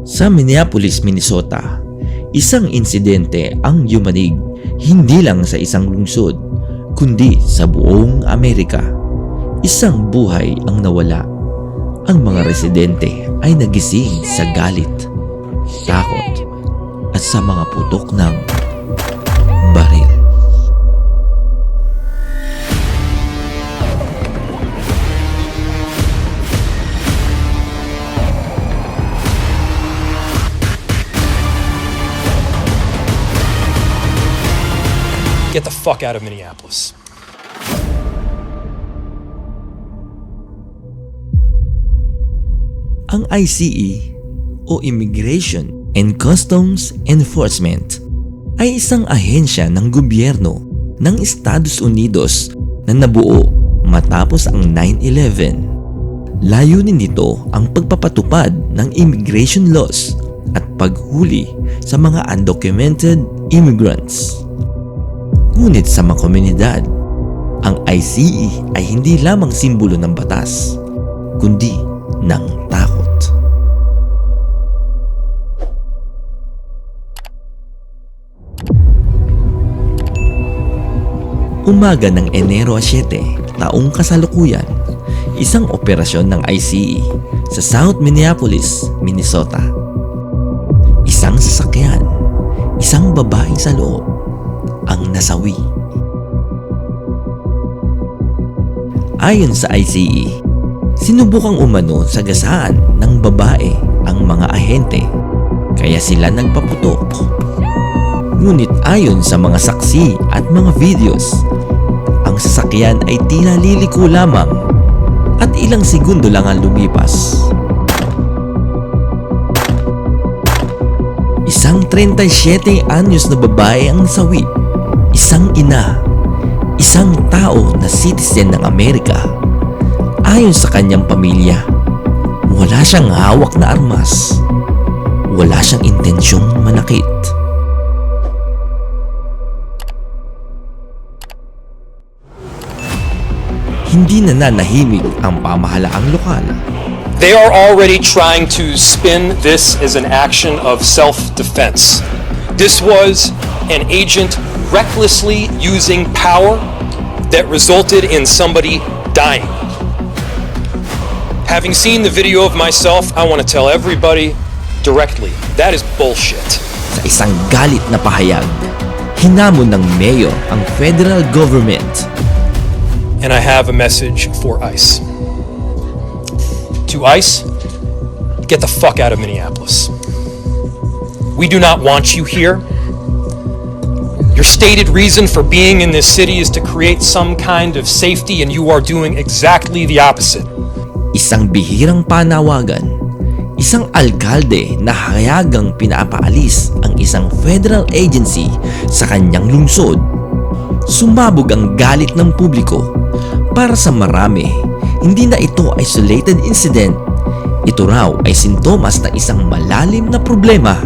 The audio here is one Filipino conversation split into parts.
Sa Minneapolis, Minnesota, isang insidente ang yumanig hindi lang sa isang lungsod, kundi sa buong Amerika. Isang buhay ang nawala. Ang mga residente ay nagising sa galit, takot, at sa mga putok ng baril. Get the fuck out of Minneapolis. Ang ICE o Immigration and Customs Enforcement ay isang ahensya ng gobyerno ng Estados Unidos na nabuo matapos ang 9/11. Layunin nito ang pagpapatupad ng immigration laws at paghuli sa mga undocumented immigrants. Ngunit sa mga komunidad, ang ICE ay hindi lamang simbolo ng batas, kundi ng takot. Umaga ng Enero 7, taong kasalukuyan, isang operasyon ng ICE sa South Minneapolis, Minnesota. Isang sasakyan, isang babae sa loob, ang nasawi. Ayon sa ICE, sinubukang umano sa gasaan ng babae ang mga ahente, kaya sila nagpaputok. Ngunit ayon sa mga saksi at mga videos, ang sasakyan ay tila liliko lamang at ilang segundo lang ang lumipas. Isang 37 anyos na babae ang nasawi, isang ina, isang tao na citizen ng Amerika. Ayon sa kanyang pamilya, wala siyang hawak na armas, wala siyang intensyong manakit. Hindi na nanahimik ang pamahalaang lokal. They are already trying to spin this as an action of self-defense. This was an agent recklessly using power that resulted in somebody dying. Having seen the video of myself, I want to tell everybody directly, that is bullshit. Sa isang galit na pahayag, hinamon ng mayor ang federal government. And I have a message for ICE. To ICE, get the fuck out of Minneapolis. We do not want you here. Your stated reason for being in this city is to create some kind of safety, and you are doing exactly the opposite. Isang bihirang panawagan, isang alkalde na hayagang pinapaalis ang isang federal agency sa kanyang lungsod. Sumabog ang galit ng publiko. Para sa marami, hindi na ito isolated incident. Ito raw ay sintomas ng isang malalim na problema,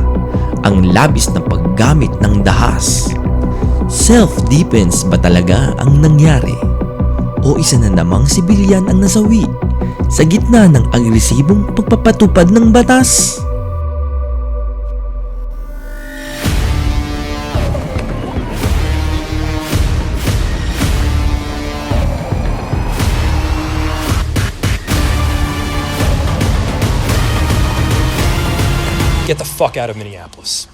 ang labis na paggamit ng dahas. Self-defense ba talaga ang nangyari? O isa na namang sibilyan ang nasawi sa gitna ng agresibong pagpapatupad ng batas? Get the fuck out of Minneapolis.